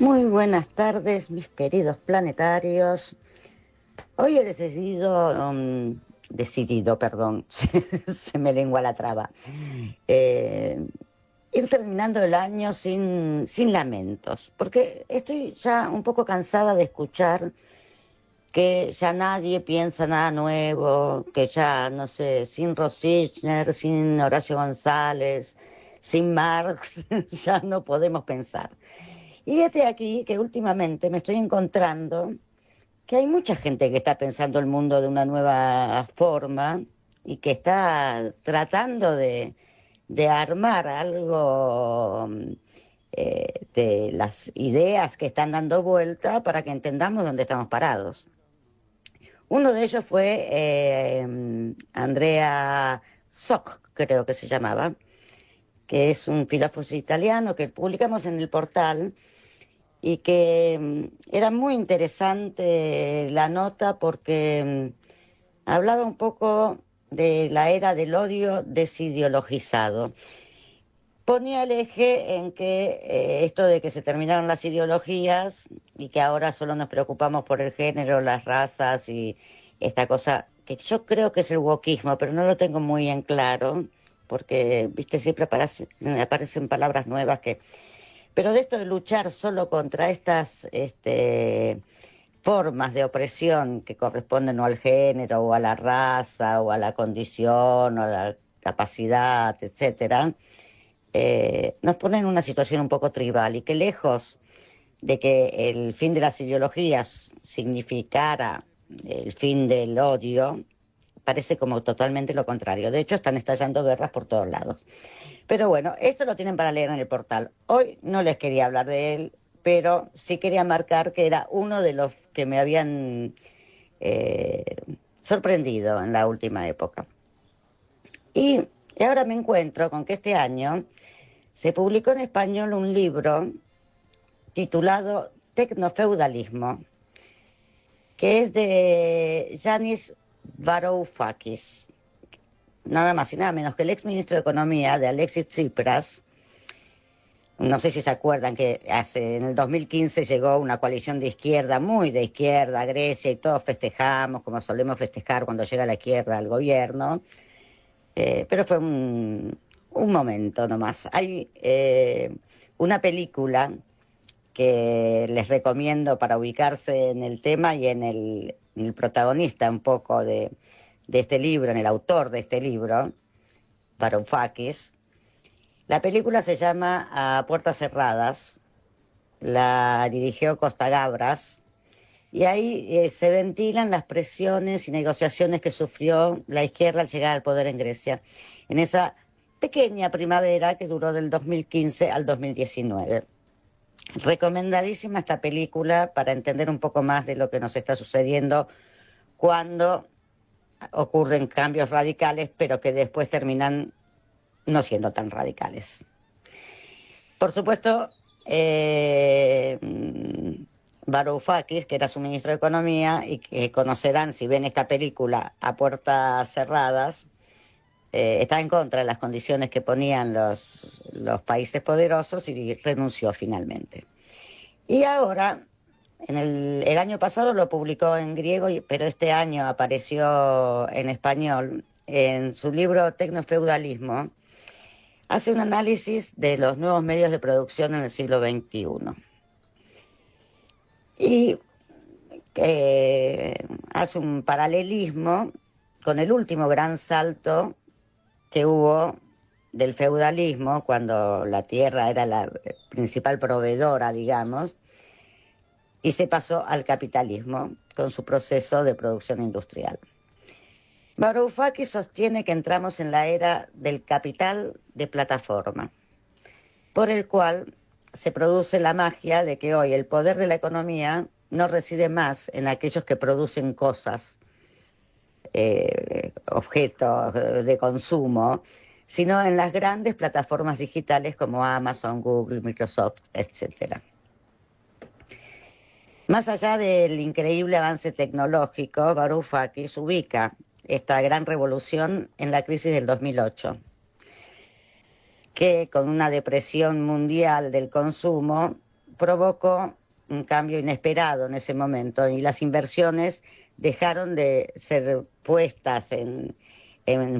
Muy buenas tardes, mis queridos planetarios. Hoy he decidido, perdón, se me lengua la traba, eh, ir terminando el año sin lamentos, porque estoy ya un poco cansada de escuchar que ya nadie piensa nada nuevo, que ya, no sé, sin Rosichner, sin Horacio González, sin Marx, ya no podemos pensar. Y este aquí que últimamente me estoy encontrando que hay mucha gente que está pensando el mundo de una nueva forma y que está tratando de armar algo de las ideas que están dando vuelta para que entendamos dónde estamos parados. Uno de ellos fue Andrea Soc, creo que se llamaba, que es un filósofo italiano que publicamos en el portal y que era muy interesante la nota porque hablaba un poco de la era del odio desideologizado. Ponía el eje en que esto de que se terminaron las ideologías y que ahora solo nos preocupamos por el género, las razas y esta cosa que yo creo que es el wokismo, pero no lo tengo muy en claro, porque, viste, siempre aparecen palabras nuevas que... Pero de esto de luchar solo contra estas formas de opresión que corresponden o al género, o a la raza, o a la condición, o a la capacidad, etcétera, nos pone en una situación un poco tribal y que lejos de que el fin de las ideologías significara el fin del odio, parece como totalmente lo contrario. De hecho, están estallando guerras por todos lados. Pero bueno, esto lo tienen para leer en el portal. Hoy no les quería hablar de él, pero sí quería marcar que era uno de los que me habían sorprendido en la última época. Y ahora me encuentro con que este año se publicó en español un libro titulado Tecnofeudalismo, que es de Yanis Varoufakis, nada más y nada menos que el exministro de Economía de Alexis Tsipras. No sé si se acuerdan que en el 2015 llegó una coalición de izquierda, muy de izquierda, a Grecia, y todos festejamos, como solemos festejar cuando llega la izquierda al gobierno. Pero fue un momento nomás. Hay una película que les recomiendo para ubicarse en el tema y en el protagonista un poco de este libro, en el autor de este libro, Varoufakis. La película se llama A Puertas Cerradas, la dirigió Costa Gabras, y ahí se ventilan las presiones y negociaciones que sufrió la izquierda al llegar al poder en Grecia, en esa pequeña primavera que duró del 2015 al 2019. Recomendadísima esta película para entender un poco más de lo que nos está sucediendo cuando ocurren cambios radicales, pero que después terminan no siendo tan radicales. Por supuesto, Varoufakis, que era su ministro de Economía, y que conocerán si ven esta película A Puertas Cerradas, está en contra de las condiciones que ponían los países poderosos y renunció finalmente. Y ahora, el año pasado lo publicó en griego, pero este año apareció en español. En su libro Tecnofeudalismo, hace un análisis de los nuevos medios de producción en el siglo XXI. Y hace un paralelismo con el último gran salto que hubo del feudalismo, cuando la tierra era la principal proveedora, digamos, y se pasó al capitalismo con su proceso de producción industrial. Varoufakis sostiene que entramos en la era del capital de plataforma, por el cual se produce la magia de que hoy el poder de la economía no reside más en aquellos que producen cosas, objetos de consumo, sino en las grandes plataformas digitales como Amazon, Google, Microsoft, etc. Más allá del increíble avance tecnológico, Varoufakis ubica esta gran revolución en la crisis del 2008, que con una depresión mundial del consumo provocó un cambio inesperado en ese momento y las inversiones dejaron de ser puestas en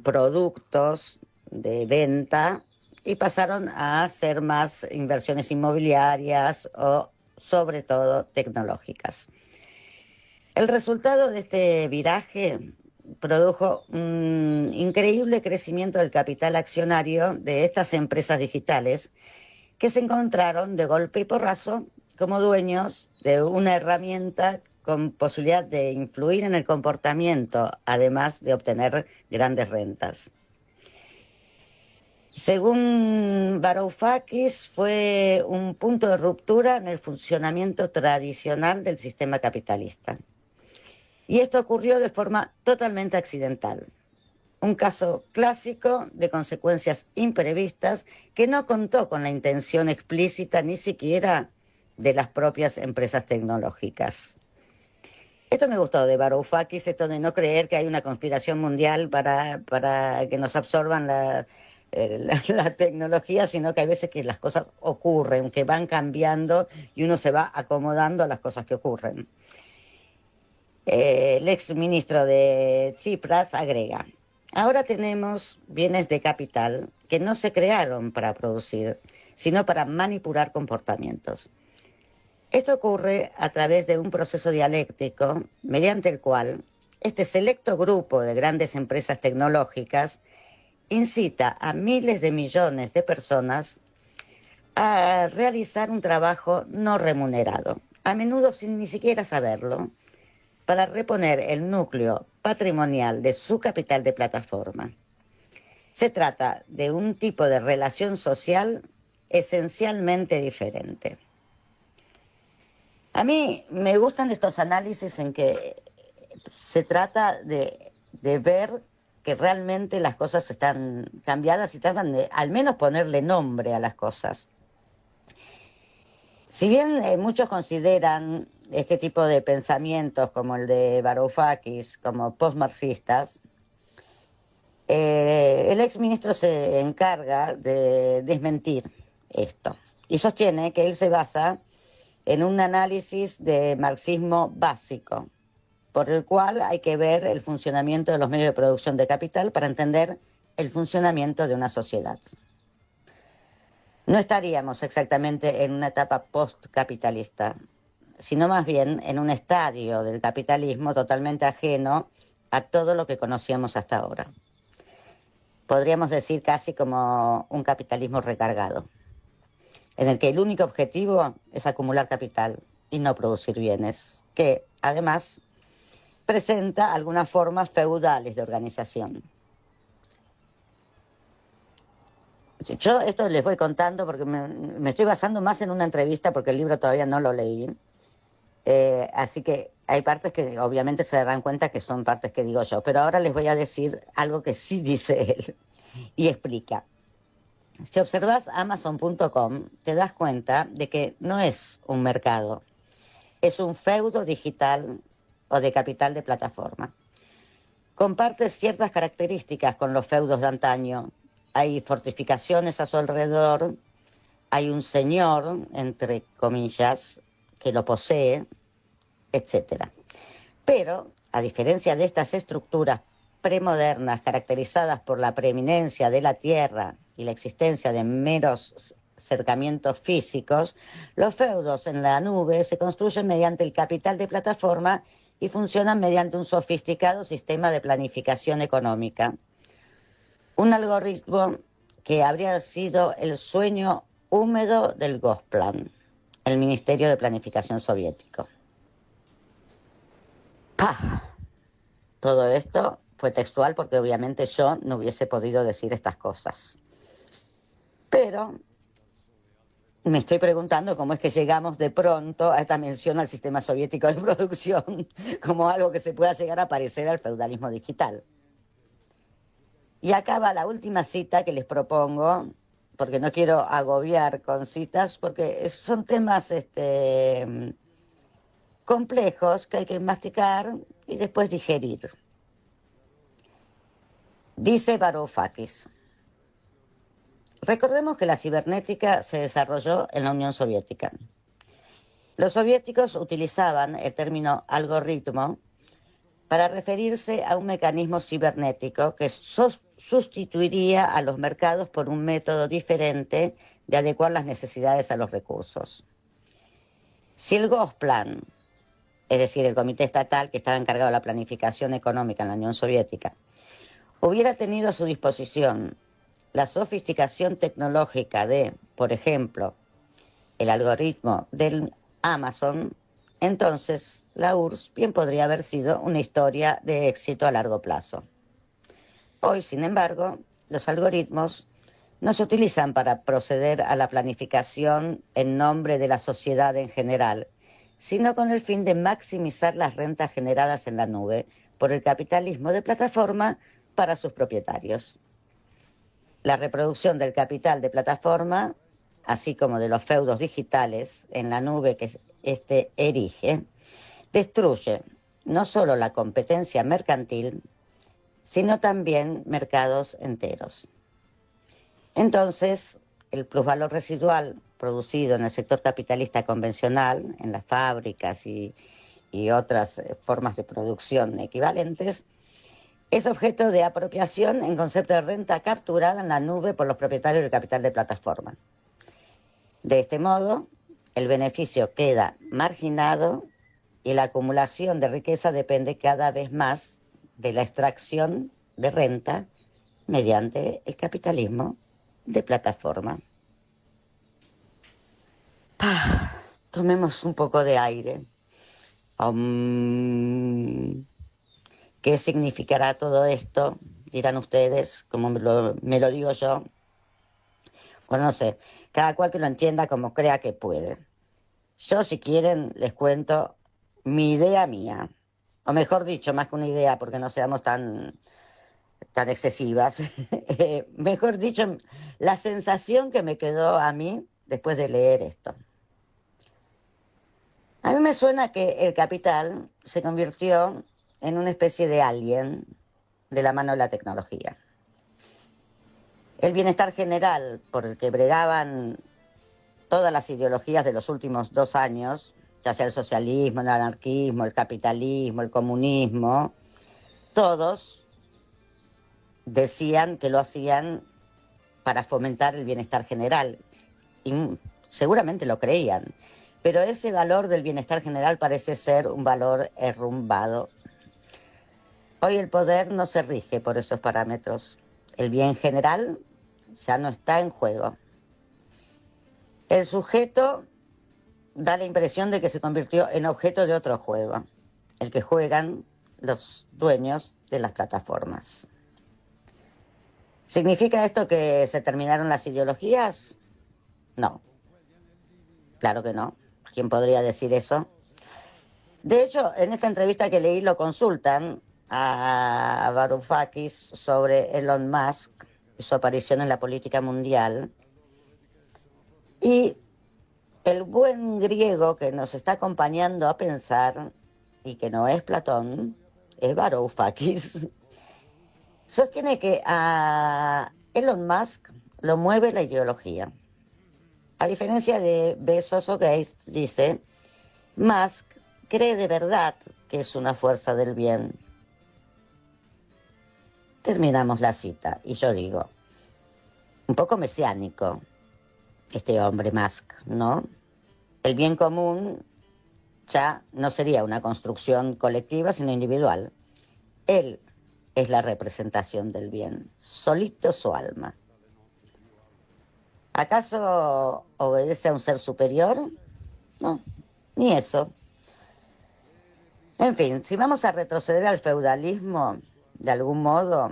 productos de venta y pasaron a ser más inversiones inmobiliarias o sobre todo tecnológicas. El resultado de este viraje produjo un increíble crecimiento del capital accionario de estas empresas digitales que se encontraron de golpe y porrazo como dueños de una herramienta con posibilidad de influir en el comportamiento, además de obtener grandes rentas. Según Varoufakis, fue un punto de ruptura en el funcionamiento tradicional del sistema capitalista. Y esto ocurrió de forma totalmente accidental. Un caso clásico de consecuencias imprevistas que no contó con la intención explícita ni siquiera de las propias empresas tecnológicas. Esto me gustó de Varoufakis, esto de no creer que hay una conspiración mundial para que nos absorban la tecnología, sino que hay veces que las cosas ocurren, que van cambiando y uno se va acomodando a las cosas que ocurren. El ex ministro de Tsipras agrega: ahora tenemos bienes de capital que no se crearon para producir, sino para manipular comportamientos. Esto ocurre a través de un proceso dialéctico mediante el cual este selecto grupo de grandes empresas tecnológicas incita a miles de millones de personas a realizar un trabajo no remunerado, a menudo sin ni siquiera saberlo, para reponer el núcleo patrimonial de su capital de plataforma. Se trata de un tipo de relación social esencialmente diferente. A mí me gustan estos análisis en que se trata de ver que realmente las cosas están cambiadas y tratan de al menos ponerle nombre a las cosas. Si bien muchos consideran este tipo de pensamientos como el de Varoufakis como postmarxistas, el exministro se encarga de desmentir esto y sostiene que él se basa en un análisis de marxismo básico, por el cual hay que ver el funcionamiento de los medios de producción de capital para entender el funcionamiento de una sociedad. No estaríamos exactamente en una etapa postcapitalista, sino más bien en un estadio del capitalismo totalmente ajeno a todo lo que conocíamos hasta ahora. Podríamos decir casi como un capitalismo recargado, en el que el único objetivo es acumular capital y no producir bienes, que además presenta algunas formas feudales de organización. Yo esto les voy contando porque me estoy basando más en una entrevista porque el libro todavía no lo leí. Así que hay partes que obviamente se darán cuenta que son partes que digo yo, pero ahora les voy a decir algo que sí dice él y explica. Si observas Amazon.com, te das cuenta de que no es un mercado, es un feudo digital o de capital de plataforma. Comparte ciertas características con los feudos de antaño. Hay fortificaciones a su alrededor, hay un señor, entre comillas, que lo posee, etc. Pero, a diferencia de estas estructuras premodernas caracterizadas por la preeminencia de la tierra y la existencia de meros cercamientos físicos, los feudos en la nube se construyen mediante el capital de plataforma y funcionan mediante un sofisticado sistema de planificación económica. Un algoritmo que habría sido el sueño húmedo del Gosplan, el Ministerio de Planificación soviético. ¡Pah! Todo esto fue textual porque obviamente yo no hubiese podido decir estas cosas. Pero me estoy preguntando cómo es que llegamos de pronto a esta mención al sistema soviético de producción como algo que se pueda llegar a parecer al feudalismo digital. Y acá va la última cita que les propongo, porque no quiero agobiar con citas, porque son temas complejos que hay que masticar y después digerir. Dice Varoufakis: recordemos que la cibernética se desarrolló en la Unión Soviética Los soviéticos utilizaban el término algoritmo para referirse a un mecanismo cibernético que sustituiría a los mercados por un método diferente de adecuar las necesidades a los recursos. Si el Gosplan, es decir, el comité estatal que estaba encargado de la planificación económica en la Unión Soviética, hubiera tenido a su disposición la sofisticación tecnológica de, por ejemplo, el algoritmo del Amazon, entonces la URSS bien podría haber sido una historia de éxito a largo plazo. Hoy, sin embargo, los algoritmos no se utilizan para proceder a la planificación en nombre de la sociedad en general, sino con el fin de maximizar las rentas generadas en la nube por el capitalismo de plataforma para sus propietarios. La reproducción del capital de plataforma, así como de los feudos digitales en la nube que éste erige, destruye no solo la competencia mercantil, sino también mercados enteros. Entonces, el plusvalor residual producido en el sector capitalista convencional, en las fábricas y otras formas de producción equivalentes, es objeto de apropiación en concepto de renta capturada en la nube por los propietarios del capital de plataforma. De este modo, el beneficio queda marginado y la acumulación de riqueza depende cada vez más de la extracción de renta mediante el capitalismo de plataforma. Tomemos un poco de aire. ¿Qué significará todo esto? Dirán ustedes, como me lo digo yo. Bueno, no sé, cada cual que lo entienda como crea que puede. Yo, si quieren, les cuento mi idea mía. O mejor dicho, más que una idea, porque no seamos tan excesivas. Mejor dicho, la sensación que me quedó a mí después de leer esto. A mí me suena que el capital se convirtió en una especie de alien de la mano de la tecnología. El bienestar general por el que bregaban todas las ideologías de los últimos 2 años, ya sea el socialismo, el anarquismo, el capitalismo, el comunismo, todos decían que lo hacían para fomentar el bienestar general. Y seguramente lo creían. Pero ese valor del bienestar general parece ser un valor derrumbado. Hoy el poder no se rige por esos parámetros. El bien general ya no está en juego. El sujeto da la impresión de que se convirtió en objeto de otro juego, el que juegan los dueños de las plataformas. ¿Significa esto que se terminaron las ideologías? No. Claro que no. ¿Quién podría decir eso? De hecho, en esta entrevista que leí lo consultan a Varoufakis sobre Elon Musk y su aparición en la política mundial. Y el buen griego que nos está acompañando a pensar, y que no es Platón, es Varoufakis, sostiene que a Elon Musk lo mueve la ideología. A diferencia de Bezos o Gates, dice, Musk cree de verdad que es una fuerza del bien. Terminamos la cita y yo digo, un poco mesiánico este hombre Musk, ¿no? El bien común ya no sería una construcción colectiva, sino individual. Él es la representación del bien, solito su alma. ¿Acaso obedece a un ser superior? No, ni eso. En fin, si vamos a retroceder al feudalismo, de algún modo,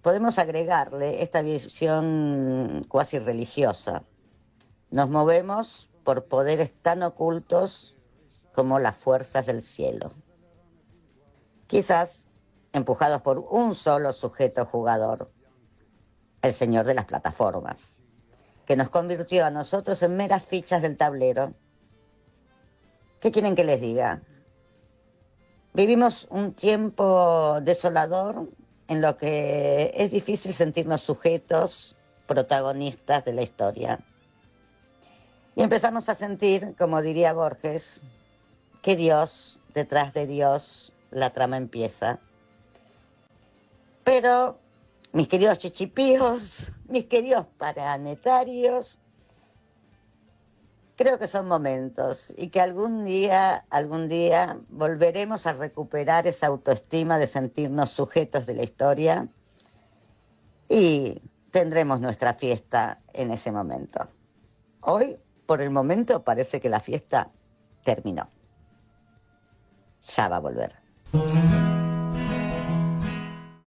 podemos agregarle esta visión cuasi religiosa. Nos movemos por poderes tan ocultos como las fuerzas del cielo. Quizás empujados por un solo sujeto jugador, el señor de las plataformas, que nos convirtió a nosotros en meras fichas del tablero. ¿Qué quieren que les diga? Vivimos un tiempo desolador en lo que es difícil sentirnos sujetos, protagonistas de la historia. Y empezamos a sentir, como diría Borges, que Dios, detrás de Dios, la trama empieza. Pero, mis queridos chichipíos, mis queridos planetarios, creo que son momentos y que algún día volveremos a recuperar esa autoestima de sentirnos sujetos de la historia y tendremos nuestra fiesta en ese momento. Hoy, por el momento, parece que la fiesta terminó. Ya va a volver.